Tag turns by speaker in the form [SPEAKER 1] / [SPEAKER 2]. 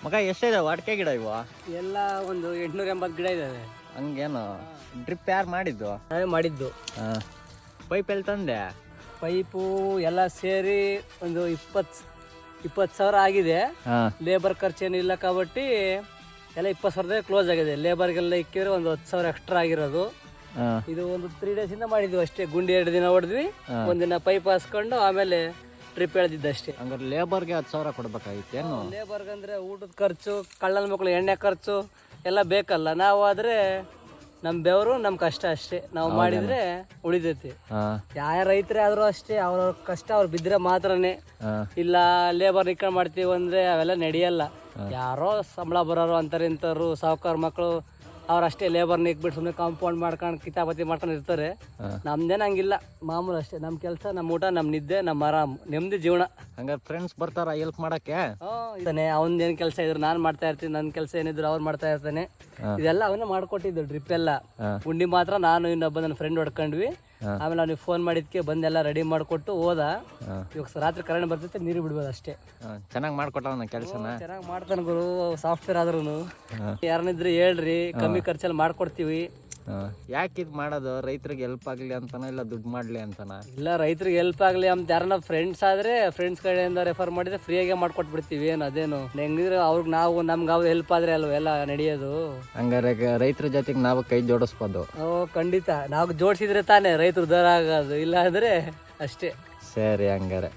[SPEAKER 1] ಮಗ ಎಷ್ಟಿದಾವೆ ಅಡಿಕೆ ಗಿಡ ಇವ?
[SPEAKER 2] ಎಲ್ಲ ಒಂದು 880 ಗಿಡ ಇದಾವೆ.
[SPEAKER 1] ಹಂಗೇನು ಡ್ರಿಪ್ ಯಾರು ಮಾಡಿದ್ದು?
[SPEAKER 2] ನಾವೇ ಮಾಡಿದ್ದು.
[SPEAKER 1] ಪೈಪ್ ಎಲ್ಲಿ ತಂದೆ?
[SPEAKER 2] ಪೈಪು ಎಲ್ಲ ಸೇರಿ ಒಂದು 20,000 ಆಗಿದೆ. ಲೇಬರ್ ಖರ್ಚೇನು ಇಲ್ಲ కాబట్టి ಎಲ್ಲ 20,000 ಕ್ಲೋಸ್ ಆಗಿದೆ. ಲೇಬರ್ಗೆಲ್ಲ ಇಕ್ಕಿದ್ರೆ ಒಂದು 10,000 ಎಕ್ಸ್ಟ್ರಾ ಆಗಿರೋದು. ಇದು ಒಂದು 3 days ಇಂದ ಮಾಡಿದ್ವಿ ಅಷ್ಟೇ. ಗುಂಡಿ 2 ದಿನ ಹೊಡೆದ್ವಿ, ಒಂದಿನ ಪೈಪ್ ಹಾಸ್ಕೊಂಡು ಆಮೇಲೆ ಟ್ರಿಪ್ ಎಳೆದಿದ್ದು ಅಷ್ಟೇ.
[SPEAKER 1] ಹಂಗಾರೆ ಲೇಬರ್ಗೆ 10,000 ಕೊಡ್ಬೇಕಾಗಿತ್ತೇನು?
[SPEAKER 2] ಲೇಬರ್ಗಂದ್ರೆ ಊಟದ ಖರ್ಚು, ಕಳ್ಳನ ಮಕ್ಕಳು ಎಣ್ಣೆ ಖರ್ಚು ಎಲ್ಲ ಬೇಕಲ್ಲ. ನಾವು ಆದ್ರೆ ನಮ್ಮ ಬೆವರು ನಮ್ಮ ಕಷ್ಟ ಅಷ್ಟೇ. ನಾವು ಮಾಡಿದ್ರೆ ಉಳಿದೈತಿ. ಯಾವ ರೈತರೇ ಆದ್ರೂ ಅಷ್ಟೇ, ಅವ್ರ ಕಷ್ಟ ಅವ್ರು ಬಿದ್ರೆ ಮಾತ್ರನೇ. ಇಲ್ಲ ಲೇಬರ್ ನಿಕ್ಕೊಂಡು ಮಾಡ್ತೀವಿ ಅಂದ್ರೆ ಅವೆಲ್ಲ ನಡೆಯಲ್ಲ. ಯಾರೋ ಸಂಬಳ ಬರೋರು ಅಂತಾರೆ ಇಂಥವ್ರು ಸಾಹುಕಾರ ಮಕ್ಕಳು ಅವ್ರಷ್ಟೇ ಲೇಬರ್ನ ಇಕ್ಬಿಟ್ಟು ಸುಮ್ಮನೆ ಕಾಂಪೌಂಡ್ ಮಾಡ್ಕೊಂಡು ಕಿತಾಪತಿ ಮಾಡ್ಕೊಂಡು ಇರ್ತಾರೆ. ನಮ್ದೇನು ಹಂಗಿಲ್ಲ, ಮಾಮೂಲು ಅಷ್ಟೇ. ನಮ್ಮ ಕೆಲಸ, ನಮ್ಮ ಊಟ, ನಮ್ಮ ನಿದ್ದೆ, ನಮ್ಮ ಆರಾಮ್, ನೆಮ್ಮದಿ ಜೀವನ.
[SPEAKER 1] ಹಂಗಾರೆ ಫ್ರೆಂಡ್ಸ್ ಬರ್ತಾರ ಹೆಲ್ಪ್ ಮಾಡಕ್ಕೆ?
[SPEAKER 2] ಇದ್ದಾನೆ. ಅವನೇನು ಕೆಲಸ ಇದ್ರು ನಾನು ಮಾಡ್ತಾ ಇರ್ತೀನಿ, ನನ್ನ ಕೆಲಸ ಏನಿದ್ರು ಅವ್ರು ಮಾಡ್ತಾ ಇರ್ತಾನೆ. ಇದೆಲ್ಲ ಅವನೇ ಮಾಡ್ಕೊಟ್ಟಿದ್ದು ಡ್ರಿಪ್ ಎಲ್ಲ. ಗುಂಡಿ ಮಾತ್ರ ನಾನು ಇನ್ನೊಬ್ಬ ನನ್ನ ಫ್ರೆಂಡ್ ಹೊಡ್ಕೊಂಡ್ವಿ. ಆಮೇಲೆ ಅವ್ನಿಗೆ ಫೋನ್ ಮಾಡಿದ್ಕೆ ಬಂದೆಲ್ಲ ರೆಡಿ ಮಾಡಿಕೊಟ್ಟು ಹೋದ. ಇವಾಗ ರಾತ್ರಿ ಕರೆಂಟ್ ಬರ್ತೈತೆ, ನೀರು ಬಿಡ್ಬೋದು ಅಷ್ಟೇ.
[SPEAKER 1] ಚೆನ್ನಾಗಿ ಮಾಡ್ಕೊಟ್ಟವನ ಕೆಲಸನ?
[SPEAKER 2] ಚೆನ್ನಾಗಿ ಮಾಡ್ತಾನೆ ಗುರು, ಸಾಫ್ಟ್ವೇರ್ ಆದ್ರೂ. ಯಾರನ್ನಿದ್ರೆ ಹೇಳ್ರಿ, ಕಮ್ಮಿ ಖರ್ಚಲ್ಲಿ ಮಾಡ್ಕೊಡ್ತೀವಿ.
[SPEAKER 1] ಯಾಕೆ ಇದು ಮಾಡೋದು? ರೈತರಿಗೆ ಹೆಲ್ಪ್ ಆಗಲಿ ಅಂತನ ಇಲ್ಲ ದುಡ್ಡು ಮಾಡಲಿ ಅಂತನ? ಇಲ್ಲ,
[SPEAKER 2] ರೈತರಿಗೆ ಹೆಲ್ಪ್ ಆಗಲಿ ಅಂತ. ಯಾರನ್ನ ಫ್ರೆಂಡ್ಸ್ ಆದ್ರೆ ಫ್ರೆಂಡ್ಸ್ ಕಡೆಯಿಂದ ರೆಫರ್ ಮಾಡಿದ್ರೆ ಫ್ರೀಯಾಗೆ ಮಾಡ್ಕೊಟ್ಬಿಡ್ತೀವಿ. ಏನು ಅದೇನು ಹೆಂಗಿದ್ರೆ ಅವ್ರಿಗೆ ನಾವು ನಮ್ಗೆ ಅವ್ರು ಹೆಲ್ಪ್ ಆದ್ರೆ ಅಲ್ವ ಎಲ್ಲ ನಡೆಯೋದು.
[SPEAKER 1] ಹಂಗಾರೆ ರೈತರ ಜೊತೆಗೆ ನಾವು ಕೈ ಜೋಡಿಸ್ಬೋದು?
[SPEAKER 2] ಖಂಡಿತ. ನಾವು ಜೋಡಿಸಿದ್ರೆ ತಾನೇ ರೈತರು ಉದ್ಧಾರ ಆಗೋದು. ಇಲ್ಲ ಅಂದ್ರೆ ಅಷ್ಟೇ.
[SPEAKER 1] ಸರಿ, ಹಂಗಾರೆ